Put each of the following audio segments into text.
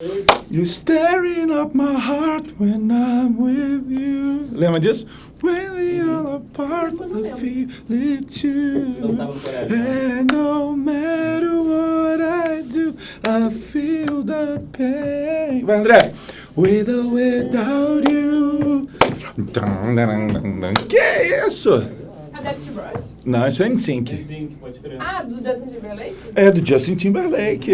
You're staring up my heart when I'm with you. Lembra disso? When we are apart, I feel it too. And no matter what I do, I feel the pain. Vai, André. With or without you. Que isso? A Backstreet Boys? Não, isso é NSYNC. NSYNC, pode crer. Ah, do Justin Timberlake? É do Justin Timberlake.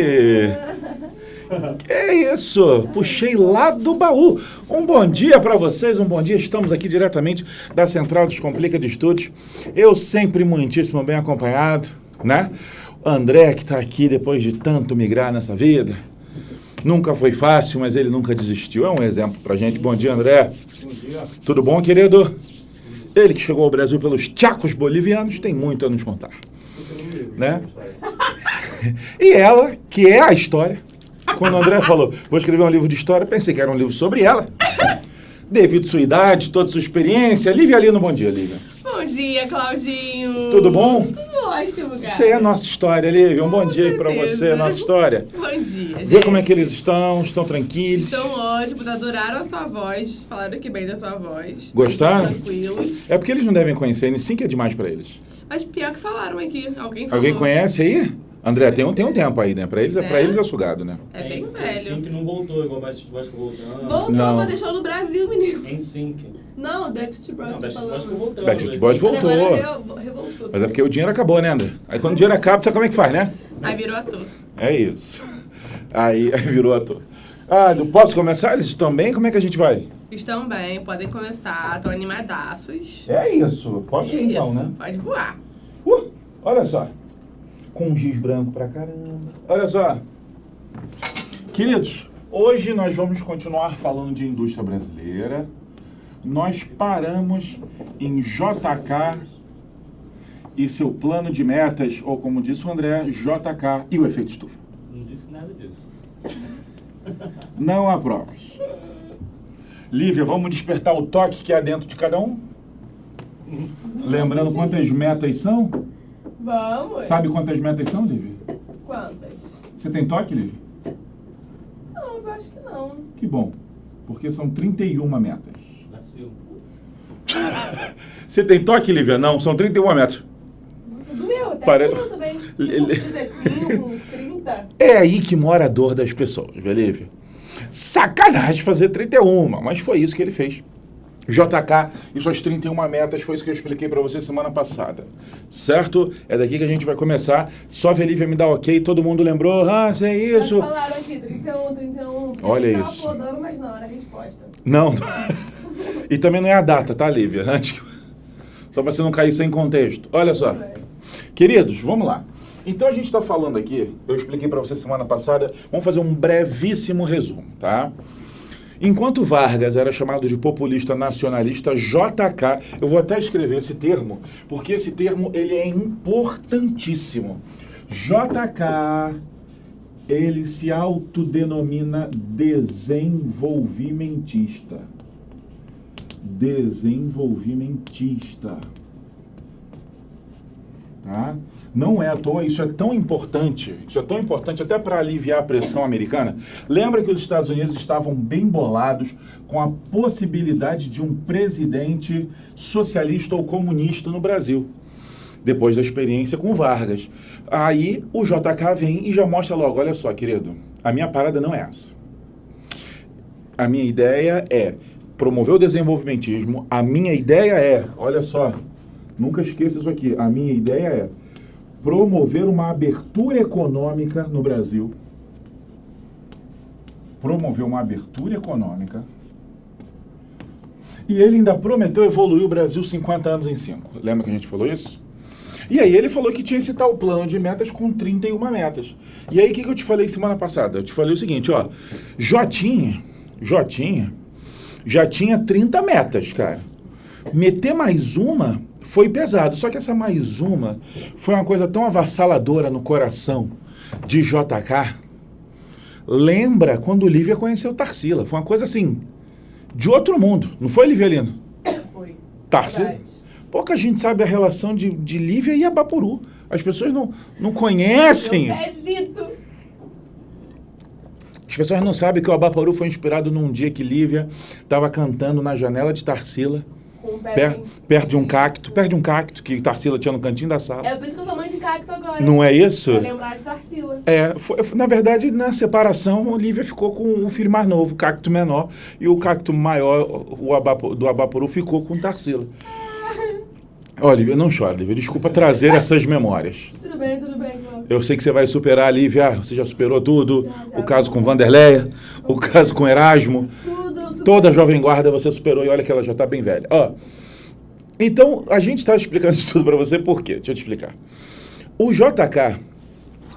É isso, puxei lá do baú. Um bom dia para vocês, um bom dia. Estamos aqui diretamente da Central dos Complica de Estudos. Eu sempre muitíssimo bem acompanhado, né? O André, que está aqui depois de tanto migrar nessa vida. Nunca foi fácil, mas ele nunca desistiu. É um exemplo pra gente. Bom dia, André. Bom dia. Tudo bom, querido? Ele que chegou ao Brasil pelos tchacos bolivianos tem muito a nos contar, né? E ela, que é a história. Quando o André falou, vou escrever um livro de história, pensei que era um livro sobre ela. Devido à sua idade, toda a sua experiência. Lívia Lino, bom dia, Lívia. Bom dia, Claudinho. Tudo bom? Tudo ótimo, cara. Você é a nossa história, Lívia. Um bom dia aí pra você, a nossa história. Bom dia, gente. Vê como é que eles estão tranquilos. Estão ótimos, adoraram a sua voz, falaram que bem da sua voz. Gostaram? Tranquilos. É porque eles não devem conhecer, NSYNC é demais pra eles. Mas pior que falaram aqui, alguém falou. Alguém conhece aí? André, tem um tempo aí, né? Pra eles é sugado, né? É bem velho. NSYNC não voltou, igual Backstreet Boys que voltando. Voltou, Não. mas deixou no Brasil, menino. NSYNC. Não, Backstreet Boys Não, tá Backstreet Boys ficou falando. voltando. Backstreet Boys voltou. Agora revoltou. Mas é porque o dinheiro acabou, né, André? Aí quando o dinheiro acaba, sabe como é que faz, né? Aí virou ator. É isso. Aí virou ator. Ah, posso começar? Eles estão bem? Como é que a gente vai? Estão bem, podem começar, estão animadaços. É isso. Posso ir então, Isso, né? pode voar. Olha só. Com um giz branco pra caramba. Olha só. Queridos, hoje nós vamos continuar falando de indústria brasileira. Nós paramos em JK e seu plano de metas, ou como disse o André, JK e o efeito estufa. Não disse nada disso. Não há provas. Lívia, vamos despertar o toque que há dentro de cada um? Lembrando quantas metas são? Vamos. Sabe quantas metas são, Lívia? Quantas? Você tem toque, Lívia? Não, eu acho que não. Que bom, porque são 31 metas. Nasceu. Você tem toque, Lívia? Não, são 31 metas. Doeu, até Pare- doeu também. 35, 30. É aí que mora a dor das pessoas, viu, Lívia? Sacanagem fazer 31, mas foi isso que ele fez. JK e suas 31 metas, foi isso que eu expliquei pra você semana passada, certo? É daqui que a gente vai começar. Só a Lívia me dá ok, todo mundo lembrou, isso é isso. Mas falaram aqui, 31, 31. Olha Eu tava isso. aplodando, mas não, era a resposta. Não. E também não é a data, tá, Lívia? Só pra você não cair sem contexto. Olha só. Queridos, vamos lá. Então a gente está falando aqui, eu expliquei para você semana passada, vamos fazer um brevíssimo resumo, tá? Enquanto Vargas era chamado de populista nacionalista, JK, eu vou até escrever esse termo, porque esse termo ele é importantíssimo. JK, ele se autodenomina desenvolvimentista. Desenvolvimentista. Tá? Não é à toa, isso é tão importante até para aliviar a pressão americana. Lembra que os Estados Unidos estavam bem bolados com a possibilidade de um presidente socialista ou comunista no Brasil, depois da experiência com Vargas. Aí o JK vem e já mostra logo, olha só, querido, a minha parada não é essa. A minha ideia é promover o desenvolvimentismo, a minha ideia é, olha só, nunca esqueça isso aqui. A minha ideia é promover uma abertura econômica no Brasil. Promover uma abertura econômica. E ele ainda prometeu evoluir o Brasil 50 anos em 5. Lembra que a gente falou isso? E aí ele falou que tinha esse tal plano de metas com 31 metas. E aí o que eu te falei semana passada? Eu te falei o seguinte, ó. Jotinha já tinha 30 metas, cara. Meter mais uma foi pesado, só que essa mais uma foi uma coisa tão avassaladora no coração de JK. Lembra quando Lívia conheceu Tarsila? Foi uma coisa assim, de outro mundo. Não foi, Lívia Lino? Foi. Tarsila? Verdade. Pouca gente sabe a relação de Lívia e Abapuru. As pessoas não conhecem. Meu pezito. As pessoas não sabem que o Abaporu foi inspirado num dia que Lívia estava cantando na janela de Tarsila, Com o pé bem- perto de um cacto que Tarsila tinha no cantinho da sala. É por isso que eu sou mãe de cacto agora. Não é isso? Pra lembrar de Tarsila. Na verdade, na separação, Olivia ficou com o filho mais novo, o cacto menor, e o cacto maior, do Abaporu, ficou com Tarsila. Olha, não chora, Lívia. Desculpa trazer essas memórias. Tudo bem, Cláudio. Eu sei que você vai superar, Lívia. Você já superou tudo. Já. O caso com Vanderleia, o caso com Erasmo. Tudo. Toda a Jovem Guarda você superou e olha que ela já está bem velha. Ó, então, a gente está explicando isso tudo para você por quê? Deixa eu te explicar. O JK,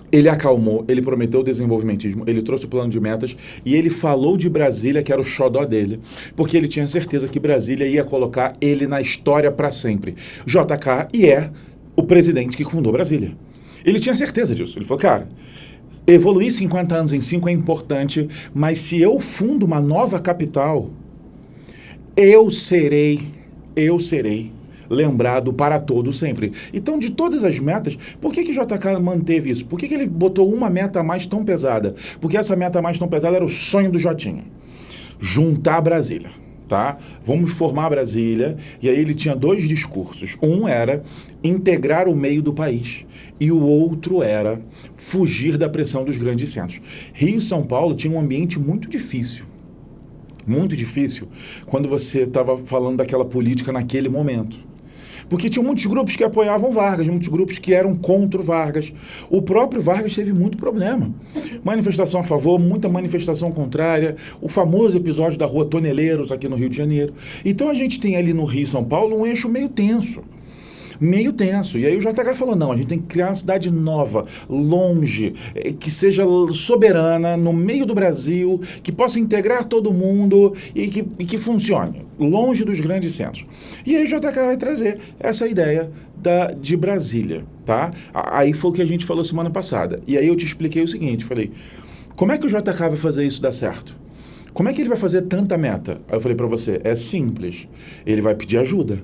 ele acalmou, ele prometeu o desenvolvimentismo, ele trouxe o plano de metas e ele falou de Brasília, que era o xodó dele, porque ele tinha certeza que Brasília ia colocar ele na história para sempre. JK é o presidente que fundou Brasília. Ele tinha certeza disso. Ele falou, cara, evoluir 50 anos em 5 é importante, mas se eu fundo uma nova capital, eu serei lembrado para todo sempre. Então, de todas as metas, por que JK manteve isso? Por que ele botou uma meta a mais tão pesada? Porque essa meta a mais tão pesada era o sonho do Jotinha. Juntar Brasília, tá? Vamos formar Brasília. E aí ele tinha 2 discursos. Um era integrar o meio do país e o outro era fugir da pressão dos grandes centros. Rio e São Paulo tinham um ambiente muito difícil quando você estava falando daquela política naquele momento. Porque tinha muitos grupos que apoiavam Vargas, muitos grupos que eram contra o Vargas. O próprio Vargas teve muito problema. Manifestação a favor, muita manifestação contrária, o famoso episódio da Rua Toneleiros aqui no Rio de Janeiro. Então a gente tem ali no Rio e São Paulo um eixo meio tenso. E aí o JK falou, não, a gente tem que criar uma cidade nova, longe, que seja soberana, no meio do Brasil, que possa integrar todo mundo e que funcione, longe dos grandes centros. E aí o JK vai trazer essa ideia de Brasília, tá? Aí foi o que a gente falou semana passada. E aí eu te expliquei o seguinte, falei, como é que o JK vai fazer isso dar certo? Como é que ele vai fazer tanta meta? Aí eu falei para você, é simples, ele vai pedir ajuda.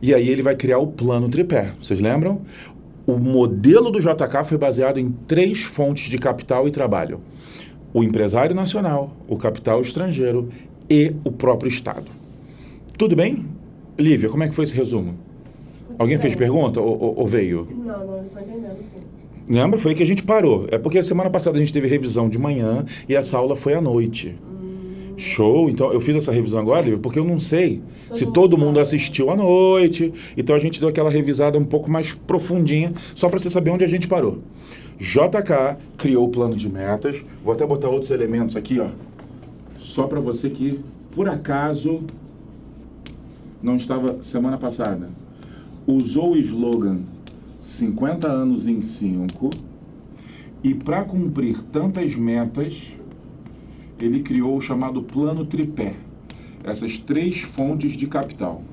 E aí ele vai criar o plano tripé. Vocês lembram? O modelo do JK foi baseado em 3 fontes de capital e trabalho. O empresário nacional, o capital estrangeiro e o próprio Estado. Tudo bem? Lívia, como é que foi esse resumo? Alguém fez pergunta ou veio? Não estou entendendo, sim. Lembra? Foi que a gente parou. É porque a semana passada a gente teve revisão de manhã e essa aula foi à noite. Show, então eu fiz essa revisão agora, Lívia, porque eu não sei se todo mundo assistiu à noite, então a gente deu aquela revisada um pouco mais profundinha, só para você saber onde a gente parou. JK criou o plano de metas, vou até botar outros elementos aqui, ó, só para você que, por acaso, não estava semana passada. Usou o slogan 50 anos em 5 e para cumprir tantas metas, ele criou o chamado plano tripé. Essas 3 fontes de capital,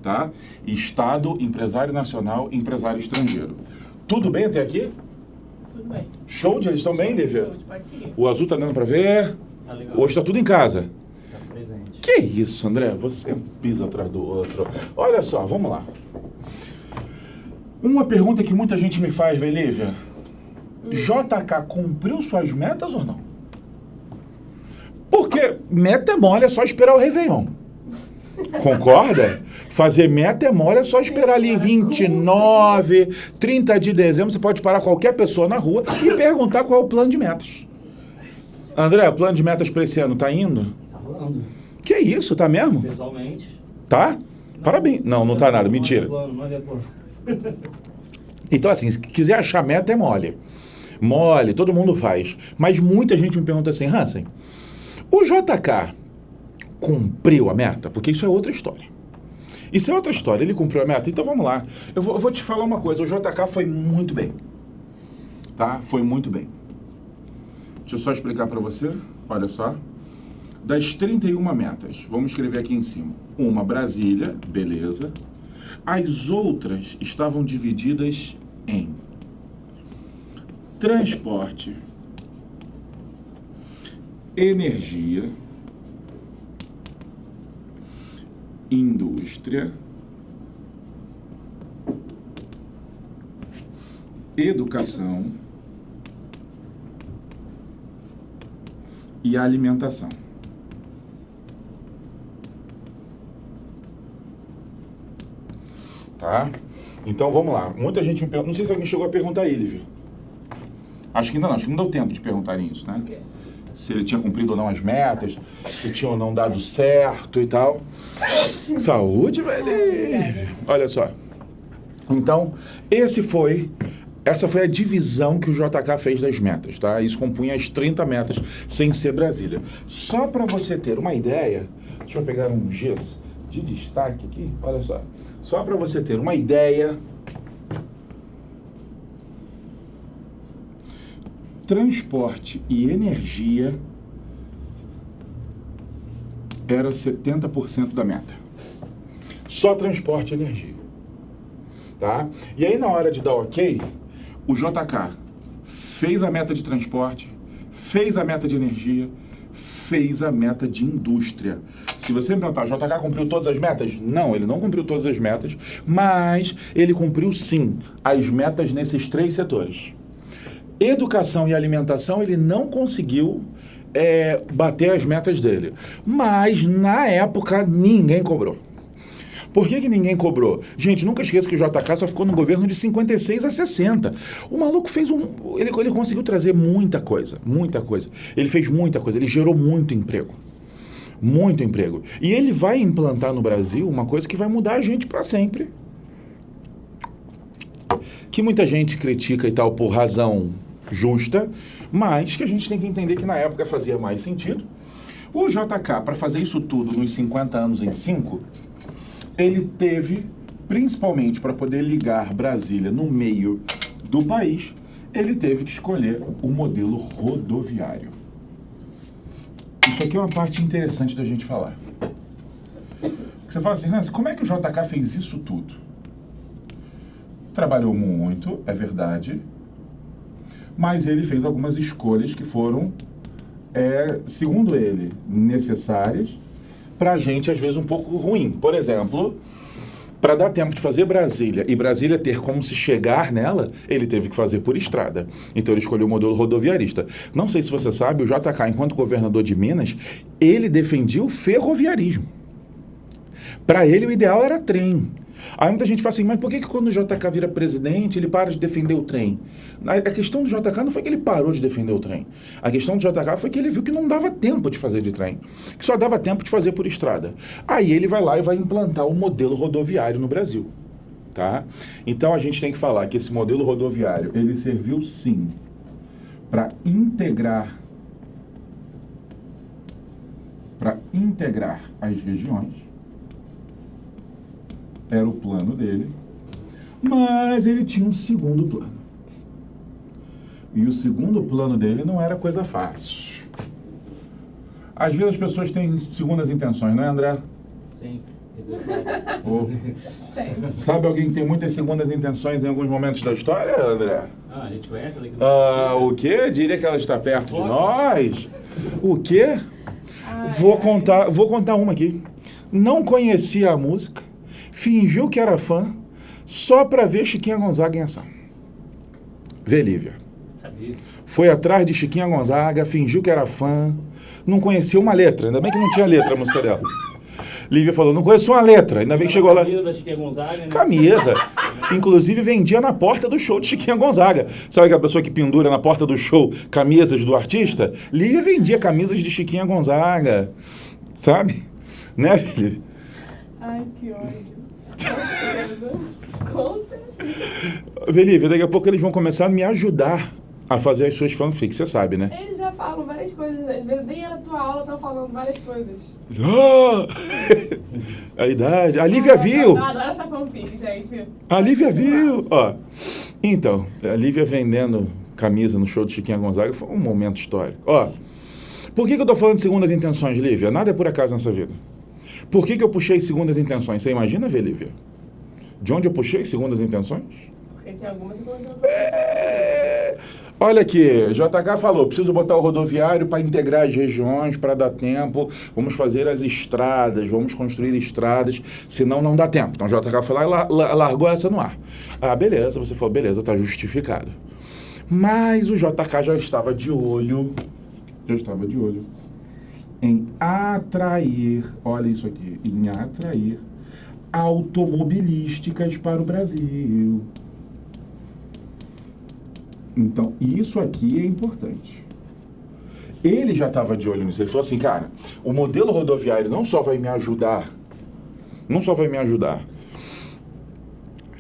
tá? Estado, empresário nacional, empresário estrangeiro. Tudo bem até aqui? Tudo bem. Show, eles estão bem, Lívia? Pode seguir. O azul tá dando para ver? Tá legal. Hoje tá tudo em casa. Tá presente. Que isso, André? Você pisa atrás do outro. Olha só, vamos lá. Uma pergunta que muita gente me faz, velho, Lívia. JK cumpriu suas metas ou não? Porque meta é mole, é só esperar o Réveillon. Concorda? Fazer meta é mole, é só esperar ali 29, 30 de dezembro. Você pode parar qualquer pessoa na rua e perguntar qual é o plano de metas. André, o plano de metas para esse ano tá indo? Tá rolando. Que isso, tá mesmo? Pessoalmente. Tá? Parabéns. Não tá nada, mentira. Não havia plano. Então, assim, se quiser achar meta é mole. Mole, todo mundo faz. Mas muita gente me pergunta assim, Hansen, o JK cumpriu a meta? Porque isso é outra história. Isso é outra história, ele cumpriu a meta? Então vamos lá. Eu vou te falar uma coisa, o JK foi muito bem. Tá? Foi muito bem. Deixa eu só explicar para você. Olha só. Das 31 metas, vamos escrever aqui em cima. Uma, Brasília, beleza. As outras estavam divididas em transporte, energia, indústria, educação e alimentação. Tá? Então vamos lá. Muita gente me pergunta, não sei se alguém chegou a perguntar aí, Lívia. Acho que ainda não, acho que não deu tempo de perguntarem isso, né? Ok. Se ele tinha cumprido ou não as metas, se tinha ou não dado certo e tal. Saúde, velho! Olha só. Então, essa foi a divisão que o JK fez das metas, tá? Isso compunha as 30 metas, sem ser Brasília. Só para você ter uma ideia, deixa eu pegar um giz de destaque aqui, olha só. Só para você ter uma ideia, transporte e energia era 70% da meta. Só transporte e energia. Tá? E aí, na hora de dar ok, o JK fez a meta de transporte, fez a meta de energia, fez a meta de indústria. Se você me perguntar, o JK cumpriu todas as metas? Não, ele não cumpriu todas as metas, mas ele cumpriu sim as metas nesses 3 setores. Educação e alimentação, ele não conseguiu bater as metas dele. Mas, na época, ninguém cobrou. Por que ninguém cobrou? Gente, nunca esqueça que o JK só ficou no governo de 56 a 60. O maluco fez ele conseguiu trazer muita coisa, muita coisa. Ele fez muita coisa, ele gerou muito emprego. Muito emprego. E ele vai implantar no Brasil uma coisa que vai mudar a gente para sempre. Que muita gente critica e tal por razão justa, mas que a gente tem que entender que na época fazia mais sentido. O JK, para fazer isso tudo nos 50 anos em 5, ele teve, principalmente para poder ligar Brasília no meio do país, ele teve que escolher o modelo rodoviário. Isso aqui é uma parte interessante da gente falar. Você fala assim, Nancy, como é que o JK fez isso tudo? Trabalhou muito, é verdade, mas ele fez algumas escolhas que foram, segundo ele, necessárias, para a gente, às vezes, um pouco ruim. Por exemplo, para dar tempo de fazer Brasília e Brasília ter como se chegar nela, ele teve que fazer por estrada. Então ele escolheu o modelo rodoviarista. Não sei se você sabe, o JK, enquanto governador de Minas, ele defendia o ferroviarismo. Para ele, o ideal era trem. Aí muita gente fala assim, mas por que quando o JK vira presidente, ele para de defender o trem? A questão do JK não foi que ele parou de defender o trem. A questão do JK foi que ele viu que não dava tempo de fazer de trem, que só dava tempo de fazer por estrada. Aí ele vai lá e vai implantar o modelo rodoviário no Brasil. Tá? Então a gente tem que falar que esse modelo rodoviário, ele serviu sim para integrar as regiões. Era o plano dele, mas ele tinha um segundo plano. E o segundo plano dele não era coisa fácil. Às vezes as pessoas têm segundas intenções, não é, André? Sempre. Sempre. Sabe alguém que tem muitas segundas intenções em alguns momentos da história, André? A gente conhece ela aqui O quê? Diria que ela está perto de nós? O quê? Vou contar uma aqui. Não conhecia a música, fingiu que era fã, só para ver Chiquinha Gonzaga em ação. Vê, Lívia. Sabia. Foi atrás de Chiquinha Gonzaga, fingiu que era fã, não conhecia uma letra, ainda bem que não tinha letra a música dela. Lívia falou, não conheço uma letra, ainda bem que chegou lá. Camisa da Chiquinha Gonzaga, né? Camisa. Inclusive vendia na porta do show de Chiquinha Gonzaga. Sabe aquela pessoa que pendura na porta do show camisas do artista? Lívia vendia camisas de Chiquinha Gonzaga. Sabe? Né, Lívia? Ai, que ódio. Com certeza. Vê, Lívia, daqui a pouco eles vão começar a me ajudar a fazer as suas fanfics, você sabe, né? Eles já falam várias coisas, às vezes nem na tua aula estão falando várias coisas. A idade. A Lívia viu. Eu adoro essa fanfic, gente. A Lívia viu. Ó. Então, a Lívia vendendo camisa no show de Chiquinha Gonzaga foi um momento histórico. Ó. Por que eu tô falando de segundas intenções, Lívia? Nada é por acaso nessa vida. Por que eu puxei segundas intenções? Você imagina, ver, Lívia? De onde eu puxei segundas intenções? Porque tinha algumas que eu não Olha aqui, JK falou, preciso botar o rodoviário para integrar as regiões, para dar tempo, vamos fazer as estradas, vamos construir estradas, senão não dá tempo. Então o JK foi lá e largou essa no ar. Ah, beleza, você falou, beleza, está justificado. Mas o JK já estava de olho eu estava de olho em atrair, olha isso aqui, em atrair automobilísticas para o Brasil. Então, isso aqui é importante. Ele já estava de olho nisso. Ele falou assim, cara, o modelo rodoviário não só vai me ajudar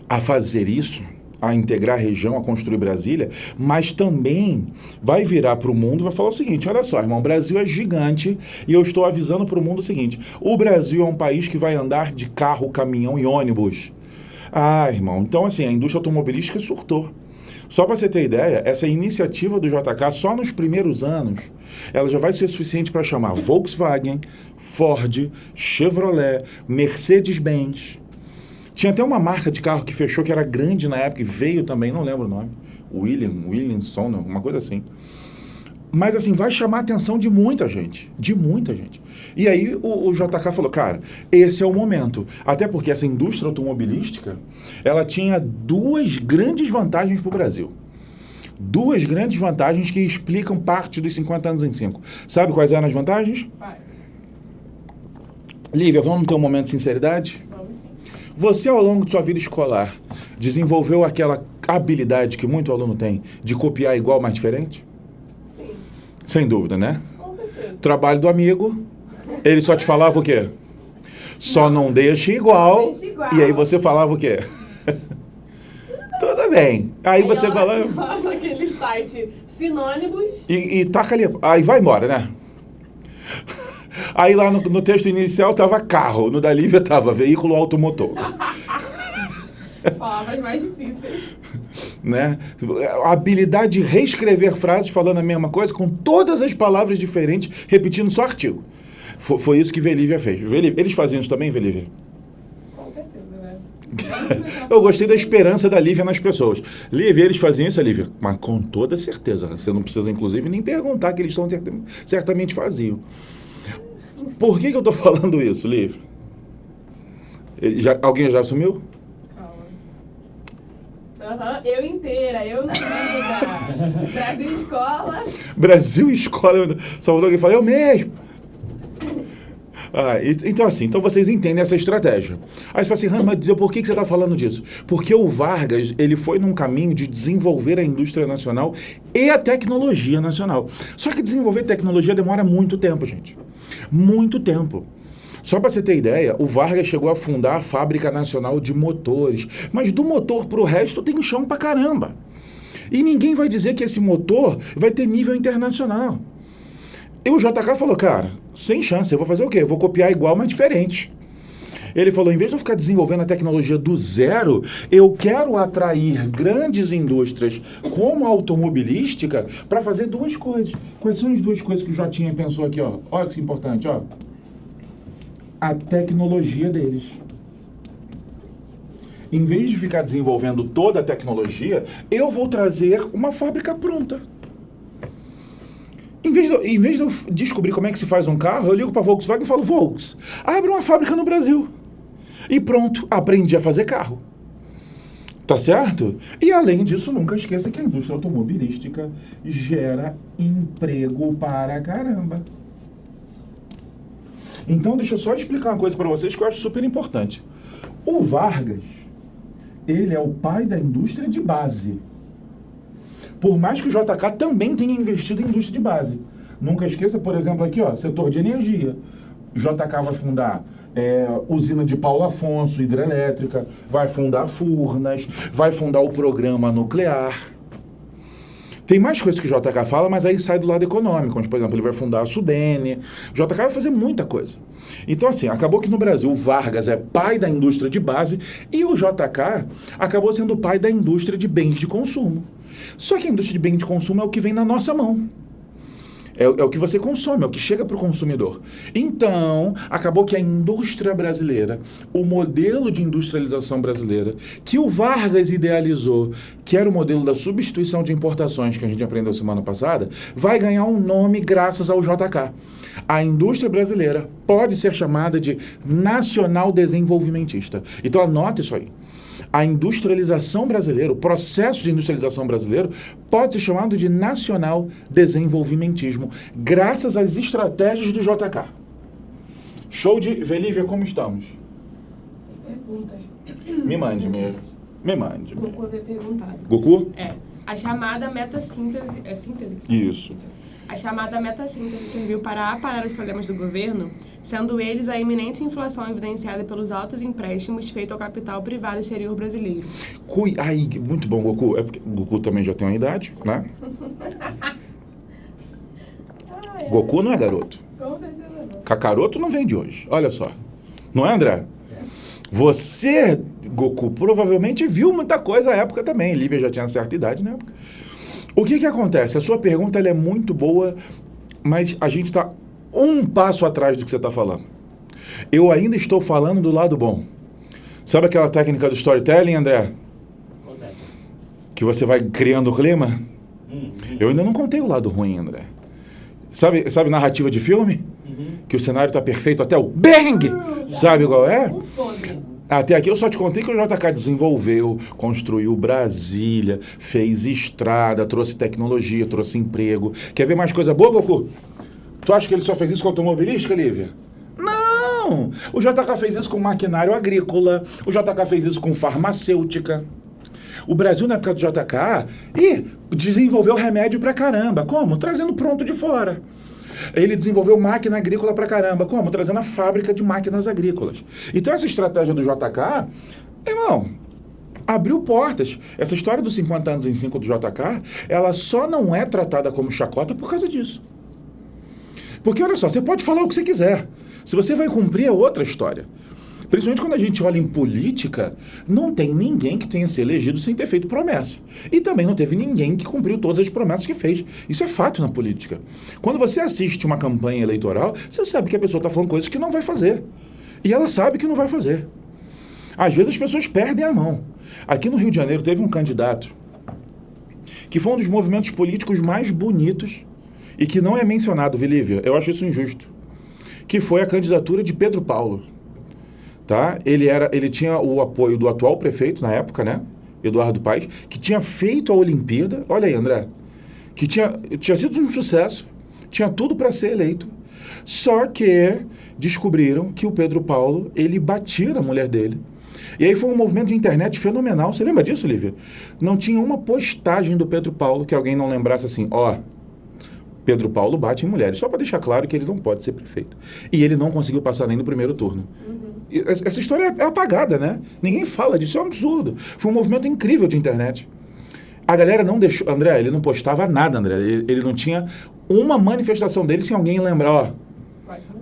a fazer isso, a integrar a região, a construir Brasília, mas também vai virar para o mundo e vai falar o seguinte, olha só, irmão, o Brasil é gigante e eu estou avisando para o mundo o seguinte, o Brasil é um país que vai andar de carro, caminhão e ônibus. Ah, irmão, então assim, a indústria automobilística surtou. Só para você ter ideia, essa iniciativa do JK, só nos primeiros anos, ela já vai ser suficiente para chamar Volkswagen, Ford, Chevrolet, Mercedes-Benz. Tinha até uma marca de carro que fechou, que era grande na época, e veio também, não lembro o nome, Williamson, uma coisa assim. Mas assim, vai chamar a atenção de muita gente. E aí o JK falou, cara, esse é o momento. Até porque essa indústria automobilística, ela tinha duas grandes vantagens para o Brasil. Duas grandes vantagens que explicam parte dos 50 anos em 5. Sabe quais eram as vantagens? Vai. Lívia, vamos ter um momento de sinceridade? Vamos sim. Você, ao longo de sua vida escolar, desenvolveu aquela habilidade que muito aluno tem de copiar igual, mas diferente? Sim, Sem dúvida, né? com certeza. Trabalho do amigo, ele só te falava o quê? Só não deixa igual. Deixa igual. E aí você falava o quê? Tudo bem. Aí você ela falava... fala naquele site sinônimos. E taca ali. Aí vai embora, né? Aí lá no texto inicial tava carro, no da Lívia tava veículo automotor. Palavras mais difíceis. Né? A habilidade de reescrever frases falando a mesma coisa com todas as palavras diferentes, repetindo só artigo. Foi isso que Velívia fez. Eles faziam isso também, Velívia? Com certeza, né? Eu gostei da esperança da Lívia nas pessoas. Lívia, eles faziam isso, Lívia, mas com toda certeza. Você não precisa, inclusive, nem perguntar que eles certamente faziam. Por que eu estou falando isso, Lívia? Alguém já assumiu? Calma. Eu inteira, eu na vida. Brasil Escola. Brasil Escola. Só faltou alguém falar, eu mesmo. Então assim, então vocês entendem essa estratégia. Aí você fala assim, mas por que você está falando disso? Porque o Vargas, ele foi num caminho de desenvolver a indústria nacional e a tecnologia nacional. Só que desenvolver tecnologia demora muito tempo, gente. Muito tempo. Só para você ter ideia, o Vargas chegou a fundar a Fábrica Nacional de Motores. Mas do motor para o resto tem chão pra caramba. E ninguém vai dizer que esse motor vai ter nível internacional. E o JK falou, cara, sem chance, eu vou fazer o quê? Eu vou copiar igual, mas diferente. Ele falou, em vez de eu ficar desenvolvendo a tecnologia do zero, eu quero atrair grandes indústrias como a automobilística para fazer duas coisas. Quais são as duas coisas que o Jotinha pensou aqui, ó? Olha que importante, ó. A tecnologia deles. Em vez de ficar desenvolvendo toda a tecnologia, eu vou trazer uma fábrica pronta. Em vez de eu descobrir como é que se faz um carro, eu ligo para a Volkswagen e falo, Volks, abre uma fábrica no Brasil. E pronto, aprendi a fazer carro. Tá certo? E além disso, nunca esqueça que a indústria automobilística gera emprego para caramba. Então, deixa eu só explicar uma coisa para vocês que eu acho super importante. O Vargas, ele é o pai da indústria de base. Por mais que o JK também tenha investido em indústria de base. Nunca esqueça, por exemplo, aqui, ó, setor de energia. O JK vai fundar usina de Paulo Afonso, hidrelétrica, vai fundar Furnas, vai fundar o programa nuclear. Tem mais coisas que o JK fala, mas aí sai do lado econômico. Como, por exemplo, ele vai fundar a Sudene. O JK vai fazer muita coisa. Então, assim, acabou que no Brasil o Vargas é pai da indústria de base e o JK acabou sendo pai da indústria de bens de consumo. Só que a indústria de bens de consumo é o que vem na nossa mão. É o que você consome, é o que chega para o consumidor. Então, acabou que a indústria brasileira, o modelo de industrialização brasileira, que o Vargas idealizou, que era o modelo da substituição de importações, que a gente aprendeu semana passada, vai ganhar um nome graças ao JK. A indústria brasileira pode ser chamada de nacional desenvolvimentista. Então, anota isso aí. a industrialização brasileira, o processo de industrialização brasileiro, pode ser chamado de nacional desenvolvimentismo, graças às estratégias do JK. Show de... Velívia, como estamos? Perguntas. Me mande. Goku havia perguntado. Goku? A chamada metassíntese... É síntese? Isso. A chamada metassíntese serviu para aparar os problemas do governo, sendo eles a iminente inflação evidenciada pelos altos empréstimos feitos ao capital privado exterior brasileiro. Ai, muito bom, Goku. É porque Goku também já tem uma idade, né? Goku não é garoto. Com certeza não. Kakaroto não vem de hoje. Olha só. Não é, André? Você, Goku, provavelmente viu muita coisa na época também. Lívia já tinha certa idade na época. O que acontece? A sua pergunta ela é muito boa, mas a gente está um passo atrás do que você está falando. Eu ainda estou falando do lado bom. Sabe aquela técnica do storytelling, André? Qual é? Que você vai criando o clima? Eu ainda não contei o lado ruim, André. Sabe narrativa de filme? Que o cenário está perfeito até o bang! Sabe qual é? Até aqui eu só te contei que o JK desenvolveu, construiu Brasília, fez estrada, trouxe tecnologia, trouxe emprego. Quer ver mais coisa boa, Goku? Tu acha que ele só fez isso com automobilística, Lívia? Não! O JK fez isso com maquinário agrícola, o JK fez isso com farmacêutica. O Brasil, na época do JK, desenvolveu remédio pra caramba. Como? Trazendo pronto de fora. Ele desenvolveu máquina agrícola pra caramba. Como? Trazendo a fábrica de máquinas agrícolas. Então essa estratégia do JK, irmão, abriu portas. Essa história dos 50 anos em 5 do JK, ela só não é tratada como chacota por causa disso. Porque, olha só, você pode falar o que você quiser. Se você vai cumprir, é outra história. Principalmente quando a gente olha em política, não tem ninguém que tenha se elegido sem ter feito promessa. E também não teve ninguém que cumpriu todas as promessas que fez. Isso é fato na política. Quando você assiste uma campanha eleitoral, você sabe que a pessoa está falando coisas que não vai fazer. E ela sabe que não vai fazer. Às vezes as pessoas perdem a mão. Aqui no Rio de Janeiro teve um candidato que foi um dos movimentos políticos mais bonitos e que não é mencionado, Vilívia. Eu acho isso injusto. Que foi a candidatura de Pedro Paulo. Tá? Ele tinha o apoio do atual prefeito na época, né? Eduardo Paes, que tinha feito a Olimpíada, olha aí, André, que tinha sido um sucesso, tinha tudo para ser eleito, só que descobriram que o Pedro Paulo, ele batia na mulher dele. E aí foi um movimento de internet fenomenal. Você lembra disso, Lívia? Não tinha uma postagem do Pedro Paulo que alguém não lembrasse assim, Pedro Paulo bate em mulheres, só para deixar claro que ele não pode ser prefeito. E ele não conseguiu passar nem no primeiro turno. Essa história é apagada, né? Ninguém fala disso, é um absurdo. Foi um movimento incrível de internet. A galera não deixou... André, ele não postava nada, André. Ele não tinha uma manifestação dele sem alguém lembrar,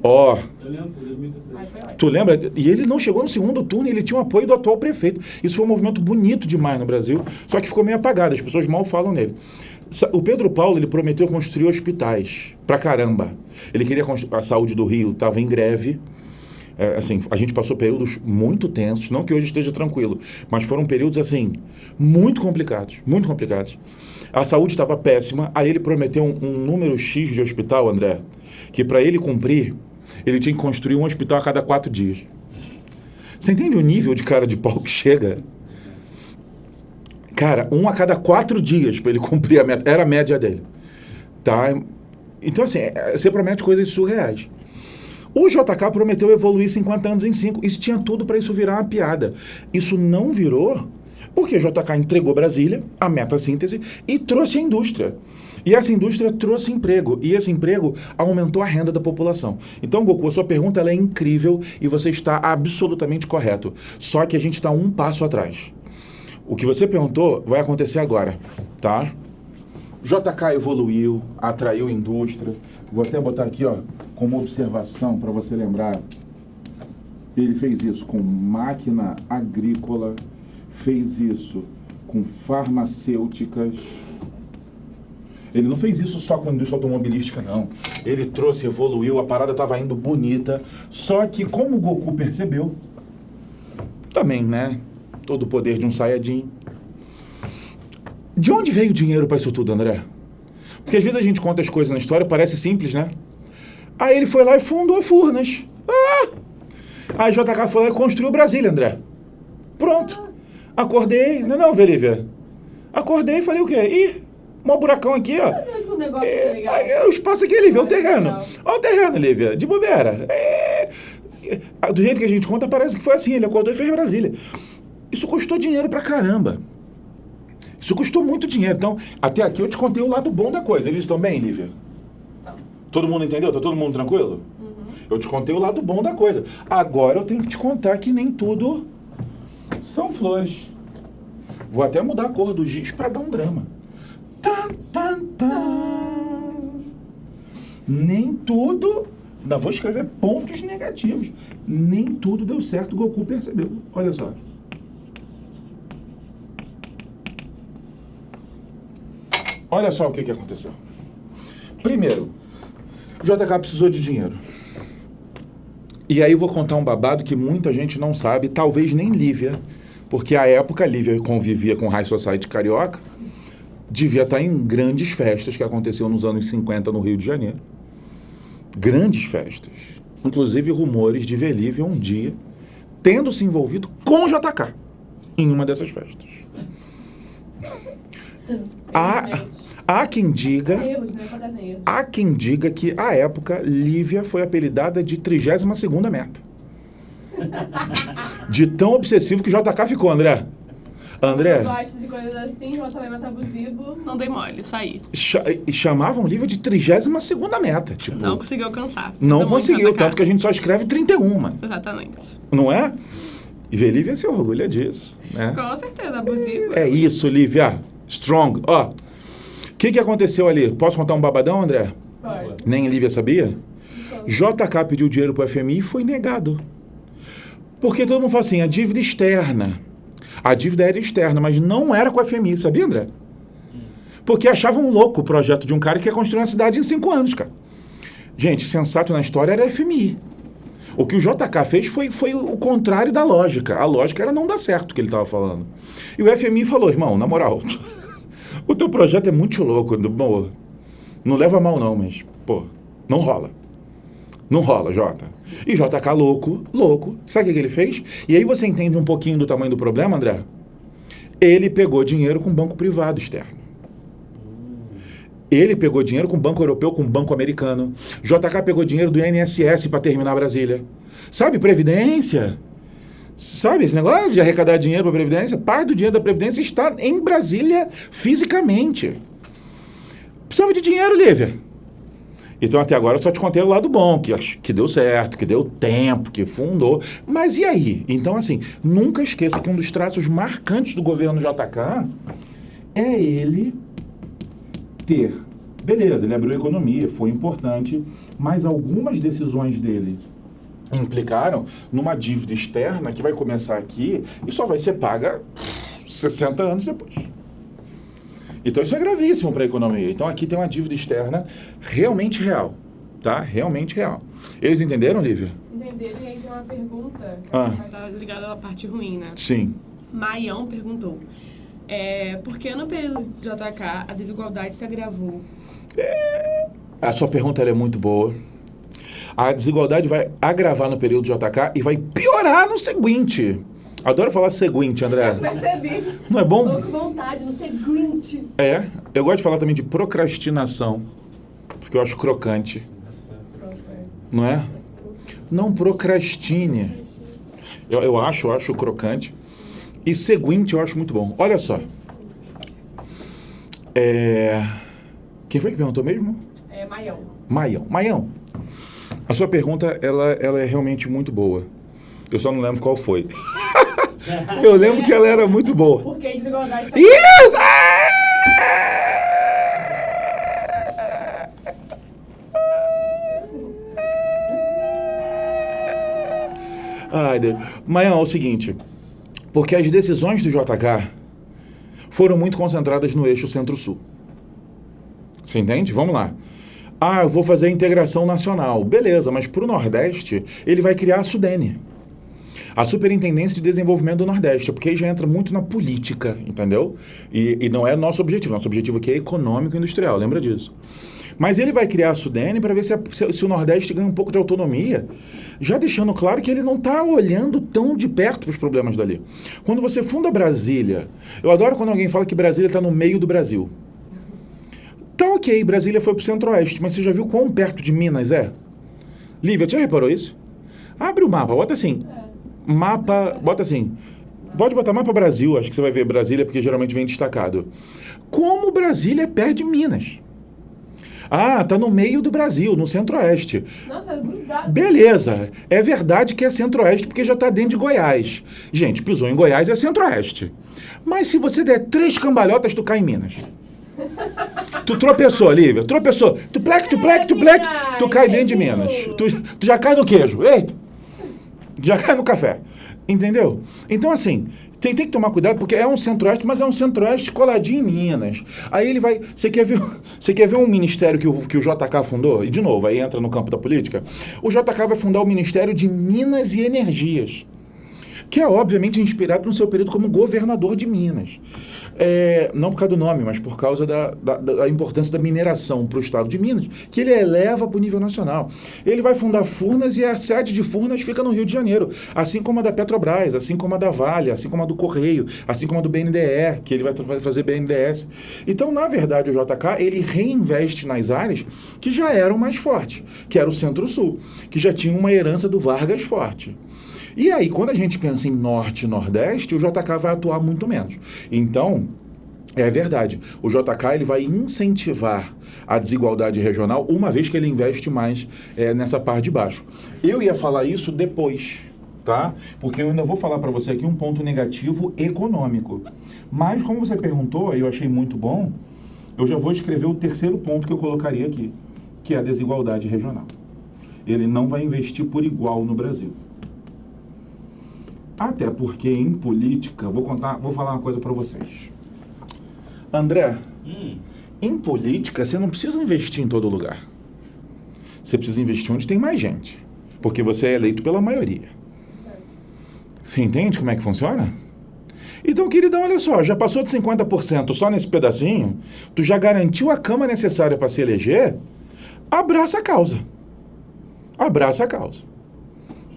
Eu lembro, foi 2016. Tu lembra? E ele não chegou no segundo turno, ele tinha o apoio do atual prefeito. Isso foi um movimento bonito demais no Brasil, só que ficou meio apagado, as pessoas mal falam nele. O Pedro Paulo, ele prometeu construir hospitais pra caramba. Ele queria a saúde do Rio, estava em greve. Assim, a gente passou períodos muito tensos, não que hoje esteja tranquilo, mas foram períodos, assim, muito complicados, muito complicados. A saúde estava péssima, aí ele prometeu um número X de hospital, André, que para ele cumprir, ele tinha que construir um hospital a cada 4 dias. Você entende o nível de cara de pau que chega? Cara, 1 a cada 4 dias para ele cumprir a meta, era a média dele. Tá? Então, assim, você promete coisas surreais. O JK prometeu evoluir 50 anos em 5. Isso tinha tudo para isso virar uma piada. Isso não virou porque o JK entregou Brasília, a metassíntese, e trouxe a indústria. E essa indústria trouxe emprego. E esse emprego aumentou a renda da população. Então, Goku, a sua pergunta ela é incrível e você está absolutamente correto. Só que a gente está um passo atrás. O que você perguntou vai acontecer agora, tá? JK evoluiu, atraiu indústria. Vou até botar aqui, como observação para você lembrar. Ele fez isso com máquina agrícola, fez isso com farmacêuticas. Ele não fez isso só com a indústria automobilística, não. Ele trouxe, evoluiu, a parada estava indo bonita. Só que, como o Goku percebeu, também, né? Todo o poder de um Saiyajin. De onde veio o dinheiro para isso tudo, André? Porque às vezes a gente conta as coisas na história, parece simples, né? Aí ele foi lá e fundou Furnas. Aí JK foi lá e construiu Brasília, André. Pronto. Acordei, não, Lívia. Acordei e falei o quê? Ih, um buracão aqui, ó. Um negócio legal. O espaço aqui, Lívia, o terreno. Legal. Olha o terreno, Lívia, de bobeira. Do jeito que a gente conta, parece que foi assim, ele acordou e fez Brasília. Isso custou dinheiro pra caramba. Isso custou muito dinheiro. Então, até aqui eu te contei o lado bom da coisa. Eles estão bem, Lívia? Todo mundo entendeu? Tá todo mundo tranquilo? Eu te contei o lado bom da coisa. Agora eu tenho que te contar que nem tudo são flores. Vou até mudar a cor do giz pra dar um drama. Tan, tan, tan. Nem tudo... Ainda vou escrever pontos negativos. Nem tudo deu certo, o Goku percebeu. Olha só. Olha só o que aconteceu. Primeiro, o JK precisou de dinheiro. E aí eu vou contar um babado que muita gente não sabe, talvez nem Lívia, porque à época a Lívia convivia com o High Society carioca, devia estar em grandes festas que aconteciam nos anos 50 no Rio de Janeiro. Grandes festas. Inclusive rumores de ver Lívia um dia tendo se envolvido com o JK em uma dessas festas. Há quem diga que, à época, Lívia foi apelidada de 32ª meta. De tão obsessivo que o JK ficou, André. Eu gosto de coisas assim, relacionamento abusivo, não dei mole, saí. Chamavam Lívia de 32ª meta. Tipo, não conseguiu alcançar. Não conseguiu, tanto que a gente só escreve 31. Exatamente. Não é? E ver Lívia se orgulha disso, né? Com certeza, abusivo. É isso, Lívia. Strong. Ó, o que aconteceu ali? Posso contar um babadão, André? Pode. Nem Lívia sabia? JK pediu dinheiro pro FMI e foi negado. Porque todo mundo fala assim, a dívida externa. A dívida era externa, mas não era com a FMI, sabia, André? Porque achavam louco o projeto de um cara que ia construir uma cidade em 5 anos, cara. Gente, sensato na história era a FMI. O que o JK fez foi o contrário da lógica. A lógica era não dar certo o que ele estava falando. E o FMI falou, irmão, na moral, o teu projeto é muito louco. Bom, não leva mal não, mas, pô, não rola. Não rola, Jota. E JK louco. Sabe o que ele fez? E aí você entende um pouquinho do tamanho do problema, André? Ele pegou dinheiro com banco privado externo. Ele pegou dinheiro com banco europeu, com banco americano. JK pegou dinheiro do INSS para terminar Brasília. Sabe, Previdência? Sabe esse negócio de arrecadar dinheiro para a Previdência? Parte do dinheiro da Previdência está em Brasília fisicamente. Precisava de dinheiro, Lívia. Então, até agora, eu só te contei o lado bom, que deu certo, que deu tempo, que fundou. Mas e aí? Então, assim, nunca esqueça que um dos traços marcantes do governo JK é ele ter... Beleza, ele abriu a economia, foi importante, mas algumas decisões dele implicaram numa dívida externa que vai começar aqui e só vai ser paga 60 anos depois. Então isso é gravíssimo para a economia. Então aqui tem uma dívida externa realmente real, tá? Realmente real. Eles entenderam, Lívia? Entenderam, e aí tem uma pergunta, mas tá ligada à parte ruim, né? Sim. Maião perguntou, por que no período de JK a desigualdade se agravou? A sua pergunta ela é muito boa. A desigualdade vai agravar no período JK e vai piorar no seguinte. Adoro falar seguinte, André. Percebi. Não é bom? Tô com vontade, no seguinte. Eu gosto de falar também de procrastinação, porque eu acho crocante. Não é? Não procrastine. Eu acho crocante. E seguinte eu acho muito bom. Olha só. Quem foi que perguntou mesmo? Maião. A sua pergunta, ela é realmente muito boa. Eu só não lembro qual foi. Eu lembro que ela era muito boa. Por que desigualdade? Isso! Ai, Deus. Maião, é o seguinte. Porque as decisões do JK foram muito concentradas no eixo Centro-Sul. Você entende? Vamos lá. Eu vou fazer a integração nacional. Beleza, mas para o Nordeste, ele vai criar a Sudene. A Superintendência de Desenvolvimento do Nordeste, porque aí já entra muito na política, entendeu? E não é nosso objetivo. Nosso objetivo aqui é econômico e industrial, lembra disso. Mas ele vai criar a Sudene para ver se o Nordeste ganha um pouco de autonomia, já deixando claro que ele não está olhando tão de perto para os problemas dali. Quando você funda Brasília, eu adoro quando alguém fala que Brasília está no meio do Brasil. Tá ok, Brasília foi para o Centro-Oeste, mas você já viu quão perto de Minas é? Lívia, você já reparou isso? Abre o mapa, bota assim. Bota assim. Pode botar mapa Brasil, acho que você vai ver Brasília, porque geralmente vem destacado. Como Brasília é perto de Minas? Ah, tá no meio do Brasil, no Centro-Oeste. Nossa, é grudado. Beleza, é verdade que é Centro-Oeste porque já tá dentro de Goiás. Gente, pisou em Goiás é Centro-Oeste. Mas se você der 3 cambalhotas, tu cai em Minas. Tu tropeçou, Lívia, tropeçou. Tu cai dentro de Minas. Tu já cai no queijo. Eita! Já cai no café. Entendeu? Então, assim, tem que tomar cuidado, porque é um Centro-Oeste, mas é um Centro-Oeste coladinho em Minas. Aí ele vai... Você quer ver um ministério que o JK fundou? E, de novo, aí entra no campo da política. O JK vai fundar o Ministério de Minas e Energias, que é, obviamente, inspirado no seu período como governador de Minas. Não por causa do nome, mas por causa da importância da mineração para o estado de Minas, que ele eleva para o nível nacional. Ele vai fundar Furnas e a sede de Furnas fica no Rio de Janeiro, assim como a da Petrobras, assim como a da Vale, assim como a do Correio, assim como a do BNDE, que ele vai fazer BNDES. Então, na verdade, o JK, ele reinveste nas áreas que já eram mais fortes, que era o Centro-Sul, que já tinha uma herança do Vargas forte. E aí, quando a gente pensa em Norte e Nordeste, o JK vai atuar muito menos. Então, é verdade, o JK ele vai incentivar a desigualdade regional, uma vez que ele investe mais nessa parte de baixo. Eu ia falar isso depois, tá? Porque eu ainda vou falar para você aqui um ponto negativo econômico. Mas, como você perguntou, e eu achei muito bom, eu já vou escrever o terceiro ponto que eu colocaria aqui, que é a desigualdade regional. Ele não vai investir por igual no Brasil. Até porque em política, vou falar uma coisa para vocês. André, em política você não precisa investir em todo lugar. Você precisa investir onde tem mais gente, porque você é eleito pela maioria. Você entende como é que funciona? Então, queridão, olha só, já passou de 50% só nesse pedacinho, tu já garantiu a cama necessária para se eleger, abraça a causa. Abraça a causa.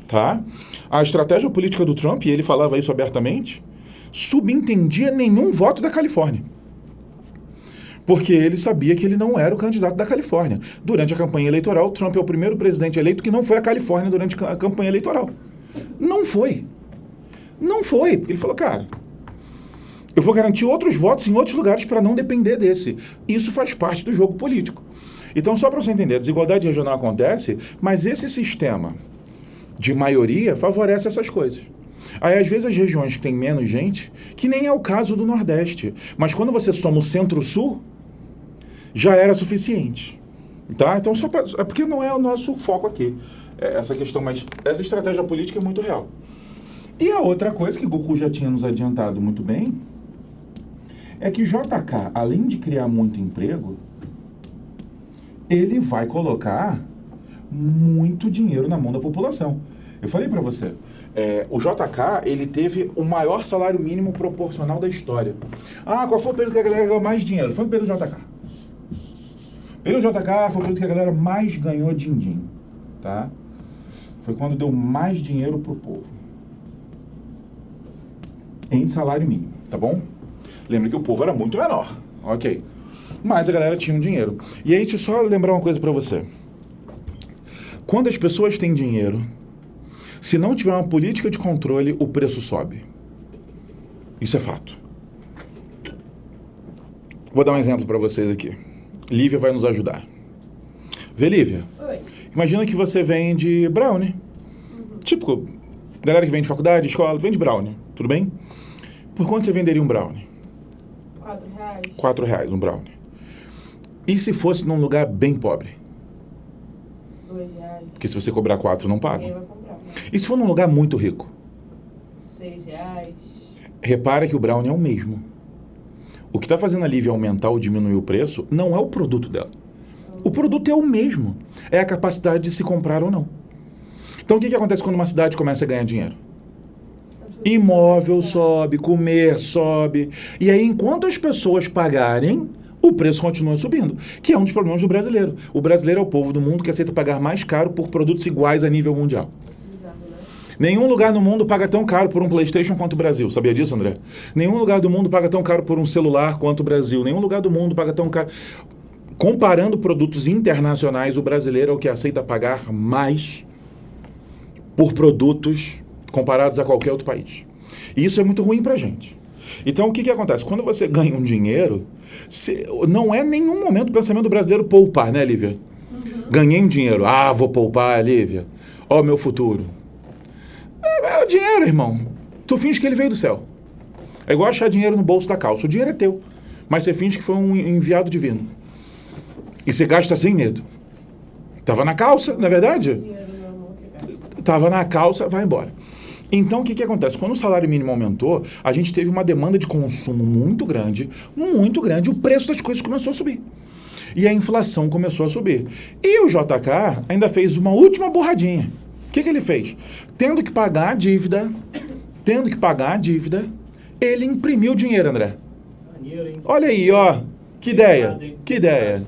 Tá? A estratégia política do Trump, e ele falava isso abertamente, subentendia nenhum voto da Califórnia. Porque ele sabia que ele não era o candidato da Califórnia. Durante a campanha eleitoral, Trump é o primeiro presidente eleito que não foi à Califórnia durante a campanha eleitoral. Não foi. Não foi, porque ele falou, cara, eu vou garantir outros votos em outros lugares para não depender desse. Isso faz parte do jogo político. Então, só para você entender, a desigualdade regional acontece, mas esse sistema de maioria favorece essas coisas. Aí, às vezes, as regiões que têm menos gente, que nem é o caso do Nordeste, mas quando você soma o Centro-Sul, já era suficiente. Tá? Então, é porque não é o nosso foco aqui. Essa questão, mas essa estratégia política é muito real. E a outra coisa que Goku já tinha nos adiantado muito bem, é que JK, além de criar muito emprego, ele vai colocar muito dinheiro na mão da população. Eu falei para você, o JK, ele teve o maior salário mínimo proporcional da história. Ah, qual foi o período que a galera ganhou mais dinheiro? Foi o período JK. O período JK foi o período que a galera mais ganhou din-din, tá? Foi quando deu mais dinheiro pro povo. Em salário mínimo, tá bom? Lembra que o povo era muito menor, ok. Mas a galera tinha um dinheiro. E aí, deixa eu só lembrar uma coisa para você. Quando as pessoas têm dinheiro, se não tiver uma política de controle, o preço sobe. Isso é fato. Vou dar um exemplo para vocês aqui. Lívia vai nos ajudar. Vê, Lívia? Oi. Imagina que você vende brownie. Típico, galera que vende faculdade, escola, vende brownie. Tudo bem? Por quanto você venderia um brownie? R$4. R$4 um brownie. E se fosse num lugar bem pobre? R$2. Porque se você cobrar 4, não paga. Ninguém vai comprar, né? E se for num lugar muito rico? R$6. Repara que o brownie é o mesmo. O que está fazendo a Lívia aumentar ou diminuir o preço não é o produto dela. O produto é o mesmo. É a capacidade de se comprar ou não. Então o que acontece quando uma cidade começa a ganhar dinheiro? Imóvel sobe, comer sobe. E aí, enquanto as pessoas pagarem, o preço continua subindo, que é um dos problemas do brasileiro. O brasileiro é o povo do mundo que aceita pagar mais caro por produtos iguais a nível mundial. Nenhum lugar no mundo paga tão caro por um PlayStation quanto o Brasil. Sabia disso, André? Nenhum lugar do mundo paga tão caro por um celular quanto o Brasil. Nenhum lugar do mundo paga tão caro. Comparando produtos internacionais, o brasileiro é o que aceita pagar mais por produtos comparados a qualquer outro país. E isso é muito ruim pra gente. Então, o que acontece? Quando você ganha um dinheiro, não é em nenhum momento o pensamento do brasileiro poupar, né, Lívia? Ganhei um dinheiro. Ah, vou poupar, Lívia. Ó, meu futuro. É o dinheiro, irmão. Tu finge que ele veio do céu. É igual achar dinheiro no bolso da calça. O dinheiro é teu. Mas você finge que foi um enviado divino. E você gasta sem medo. Tava na calça, não é verdade? Tava na calça, vai embora. Então, o que acontece? Quando o salário mínimo aumentou, a gente teve uma demanda de consumo muito grande, o preço das coisas começou a subir. E a inflação começou a subir. E o JK ainda fez uma última borradinha. O que ele fez? Tendo que pagar a dívida, ele imprimiu dinheiro, André. Olha aí, ó. Que ideia.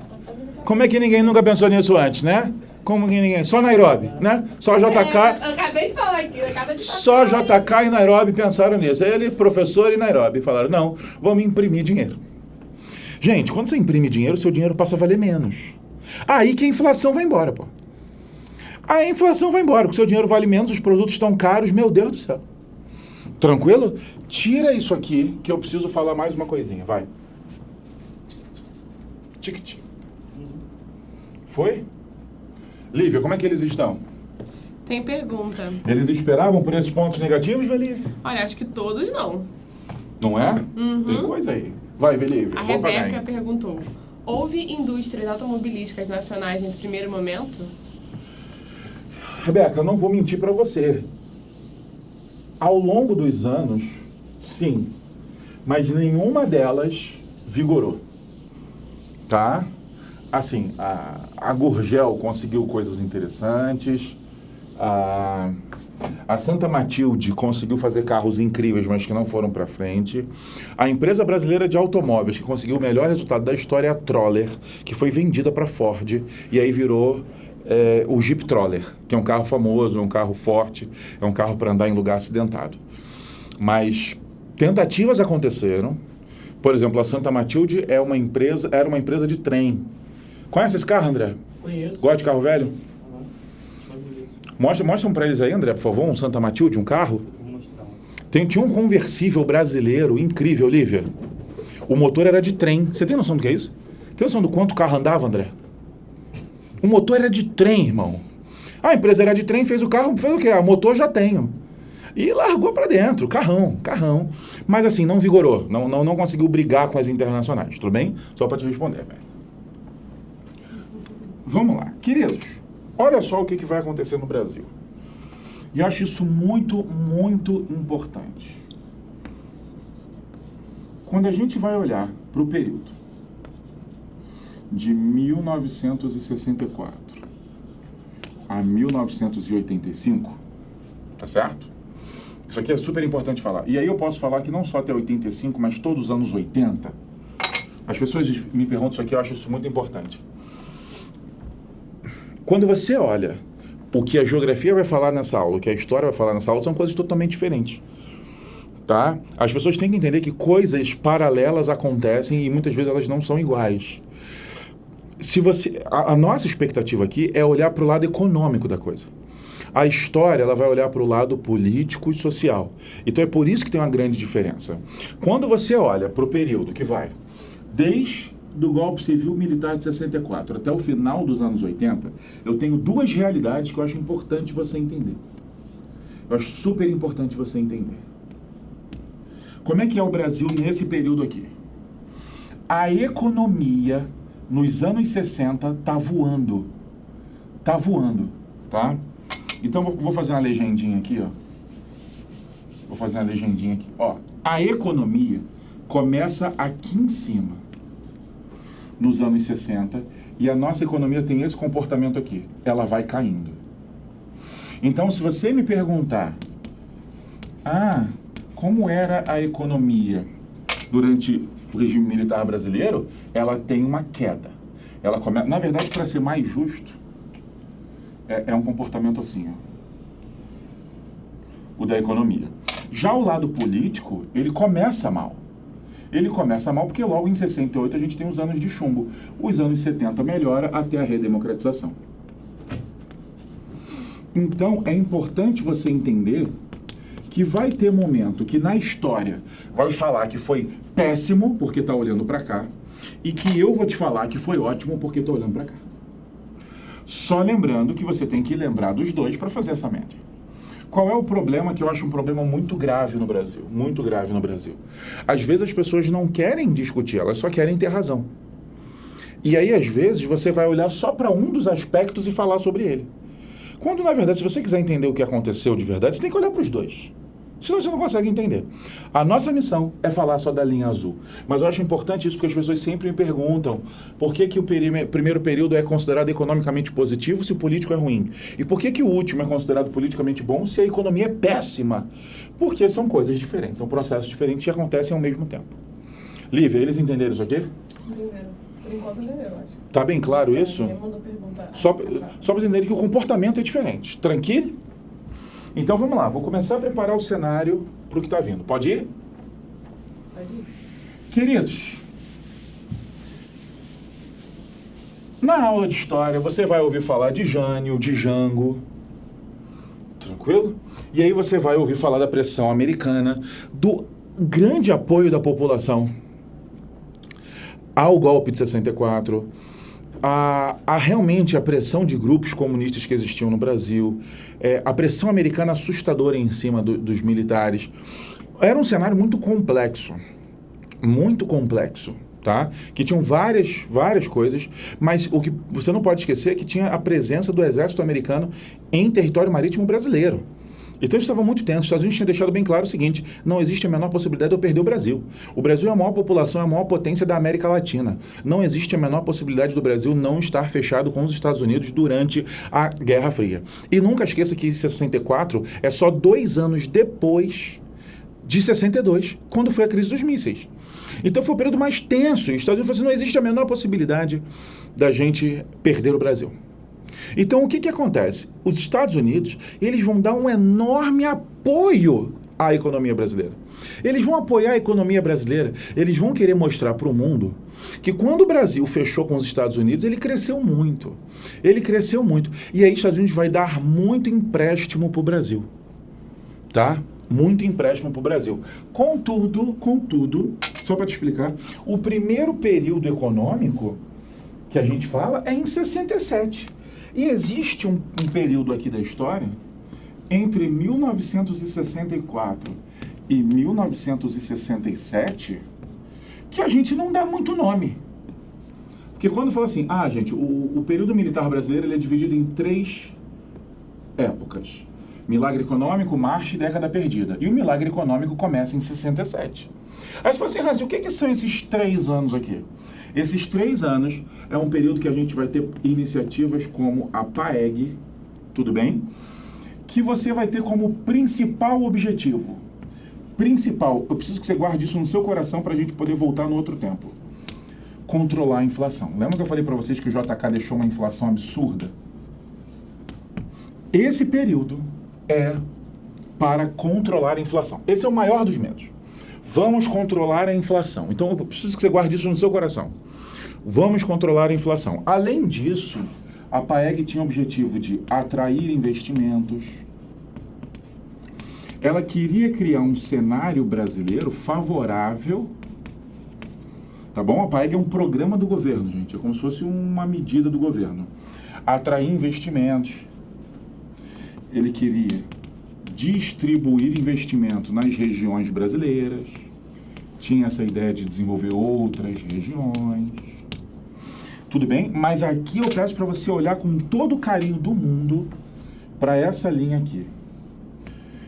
Como é que ninguém nunca pensou nisso antes, né? Como que ninguém... Só Nairobi, né? Só JK... Eu acabei de falar aqui, Só JK e Nairobi pensaram nisso. Ele, professor e Nairobi, falaram, não, vamos imprimir dinheiro. Gente, quando você imprime dinheiro, seu dinheiro passa a valer menos. Aí que a inflação vai embora, pô. Aí a inflação vai embora, porque seu dinheiro vale menos, os produtos estão caros, meu Deus do céu. Tranquilo? Tira isso aqui, que eu preciso falar mais uma coisinha, vai. Tic-tic. Foi? Lívia, como é que eles estão? Tem pergunta. Eles esperavam por esses pontos negativos, Lívia? Olha, acho que todos não. Não é? Uhum. Tem coisa aí. Vai, Lívia. A Rebeca perguntou, houve indústrias automobilísticas nacionais nesse primeiro momento? Rebeca, eu não vou mentir para você. Ao longo dos anos, sim. Mas nenhuma delas vigorou. Tá? Assim, a Gurgel conseguiu coisas interessantes, a Santa Matilde conseguiu fazer carros incríveis, mas que não foram para frente. A empresa brasileira de automóveis que conseguiu o melhor resultado da história é a Troller, que foi vendida para Ford e aí virou o Jeep Troller, que é um carro famoso, é um carro forte, é um carro para andar em lugar acidentado. Mas tentativas aconteceram. Por exemplo, a Santa Matilde era uma empresa de trem. Conhece esse carro, André? Conheço. Gosta de carro velho? Mostra para eles aí, André, por favor, um Santa Matilde, um carro. Vou mostrar. Tinha um conversível brasileiro incrível, Lívia. O motor era de trem. Você tem noção do que é isso? Tem noção do quanto o carro andava, André? O motor era de trem, irmão. A empresa era de trem, fez o carro, fez o quê? O motor já tenho. E largou para dentro, carrão. Mas assim, não vigorou, não conseguiu brigar com as internacionais, tudo bem? Só para te responder, velho. Vamos lá, queridos, olha só o que vai acontecer no Brasil. E eu acho isso muito, muito importante. Quando a gente vai olhar para o período de 1964 a 1985, tá certo? Isso aqui é super importante falar. E aí eu posso falar que não só até 85, mas todos os anos 80. As pessoas me perguntam isso aqui, eu acho isso muito importante. Quando você olha o que a geografia vai falar nessa aula, o que a história vai falar nessa aula, são coisas totalmente diferentes. Tá? As pessoas têm que entender que coisas paralelas acontecem e muitas vezes elas não são iguais. A nossa expectativa aqui é olhar para o lado econômico da coisa. A história ela vai olhar para o lado político e social. Então é por isso que tem uma grande diferença. Quando você olha para o período que vai desde do golpe civil-militar de 64 até o final dos anos 80, eu tenho duas realidades que eu acho importante você entender. Eu acho super importante você entender. Como é que é o Brasil nesse período aqui? A economia nos anos 60 tá voando. Tá voando, tá? Então vou fazer uma legendinha aqui, ó. Vou fazer uma legendinha aqui, ó. A economia começa aqui em cima, nos anos 60, e a nossa economia tem esse comportamento aqui. Ela vai caindo. Então, se você me perguntar, como era a economia durante o regime militar brasileiro, ela tem uma queda. Ela começa, na verdade, para ser mais justo, é um comportamento assim, ó, o da economia. Já o lado político, ele começa mal. Ele começa mal porque logo em 68 a gente tem os anos de chumbo. Os anos 70 melhora até a redemocratização. Então, é importante você entender que vai ter momento que na história vai falar que foi péssimo porque está olhando para cá e que eu vou te falar que foi ótimo porque estou olhando para cá. Só lembrando que você tem que lembrar dos dois para fazer essa média. Qual é o problema que eu acho um problema muito grave no Brasil? Muito grave no Brasil. Às vezes as pessoas não querem discutir, elas só querem ter razão. E aí, às vezes, você vai olhar só para um dos aspectos e falar sobre ele. Quando, na verdade, se você quiser entender o que aconteceu de verdade, você tem que olhar para os dois. Senão você não consegue entender. A nossa missão é falar só da linha azul. Mas eu acho importante isso porque as pessoas sempre me perguntam por que o primeiro período é considerado economicamente positivo se o político é ruim? E por que o último é considerado politicamente bom se a economia é péssima? Porque são coisas diferentes, são processos diferentes que acontecem ao mesmo tempo. Lívia, eles entenderam isso aqui? Entenderam. Por enquanto entendeu, eu acho. Tá bem claro isso? Ele mandou perguntar. Só para entenderem que o comportamento é diferente. Tranquilo? Então vamos lá, vou começar a preparar o cenário para o que está vindo. Pode ir? Pode ir. Queridos, na aula de história você vai ouvir falar de Jânio, de Jango, tranquilo? E aí você vai ouvir falar da pressão americana, do grande apoio da população ao golpe de 64, realmente a pressão de grupos comunistas que existiam no Brasil, a pressão americana assustadora em cima dos militares. Era um cenário muito complexo, tá? Que tinham várias coisas, mas o que você não pode esquecer é que tinha a presença do exército americano em território marítimo brasileiro. Então isso estava muito tenso. Os Estados Unidos tinham deixado bem claro o seguinte: não existe a menor possibilidade de eu perder o Brasil. O Brasil é a maior população, é a maior potência da América Latina. Não existe a menor possibilidade do Brasil não estar fechado com os Estados Unidos durante a Guerra Fria. E nunca esqueça que 64 é só 2 anos depois de 62, quando foi a crise dos mísseis. Então foi o período mais tenso. E os Estados Unidos falaram assim: não existe a menor possibilidade da gente perder o Brasil. Então, o que acontece? Os Estados Unidos, eles vão dar um enorme apoio à economia brasileira. Eles vão apoiar a economia brasileira, eles vão querer mostrar para o mundo que quando o Brasil fechou com os Estados Unidos, ele cresceu muito. E aí os Estados Unidos vai dar muito empréstimo para o Brasil. Tá? Muito empréstimo para o Brasil. Contudo, só para te explicar, o primeiro período econômico que a gente fala é em 67. E existe um período aqui da história, entre 1964 e 1967, que a gente não dá muito nome. Porque quando fala assim, gente, o período militar brasileiro ele é dividido em 3 épocas. Milagre econômico, marcha e década perdida. E o milagre econômico começa em 67. Aí você fala assim, Hansi, o que são esses 3 anos aqui? Esses 3 anos é um período que a gente vai ter iniciativas como a PAEG, tudo bem? Que você vai ter como principal objetivo. Eu preciso que você guarde isso no seu coração para a gente poder voltar no outro tempo. Controlar a inflação. Lembra que eu falei para vocês que o JK deixou uma inflação absurda? Esse período é para controlar a inflação. Esse é o maior dos medos. Vamos controlar a inflação. Então, eu preciso que você guarde isso no seu coração. Vamos controlar a inflação. Além disso, a PAEG tinha o objetivo de atrair investimentos. Ela queria criar um cenário brasileiro favorável. Tá bom? A PAEG é um programa do governo, gente. É como se fosse uma medida do governo. Atrair investimentos. Ele queria distribuir investimento nas regiões brasileiras, tinha essa ideia de desenvolver outras regiões, tudo bem? Mas aqui eu peço para você olhar com todo o carinho do mundo para essa linha aqui.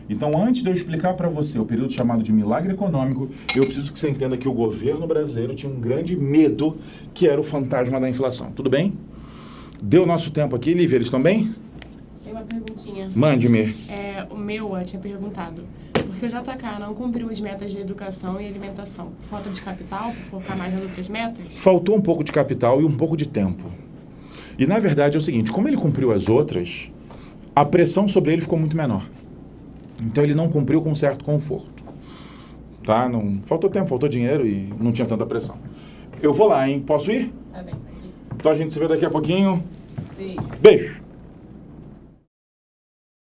Então, antes de eu explicar para você o período chamado de milagre econômico, eu preciso que você entenda que o governo brasileiro tinha um grande medo, que era o fantasma da inflação, tudo bem? Deu nosso tempo aqui, Lívia, eles estão bem? Tem uma perguntinha. Mande-me. O meu tinha perguntado. porque o JK não cumpriu as metas de educação e alimentação. Falta de capital para focar mais nas outras metas? Faltou um pouco de capital e um pouco de tempo. E, na verdade, é o seguinte, como ele cumpriu as outras, a pressão sobre ele ficou muito menor. Então, ele não cumpriu com certo conforto. Tá? Não, faltou tempo, faltou dinheiro e não tinha tanta pressão. Eu vou lá, hein? Posso ir? Tá bem, pode ir. Então, a gente se vê daqui a pouquinho. Beijo. Beijo!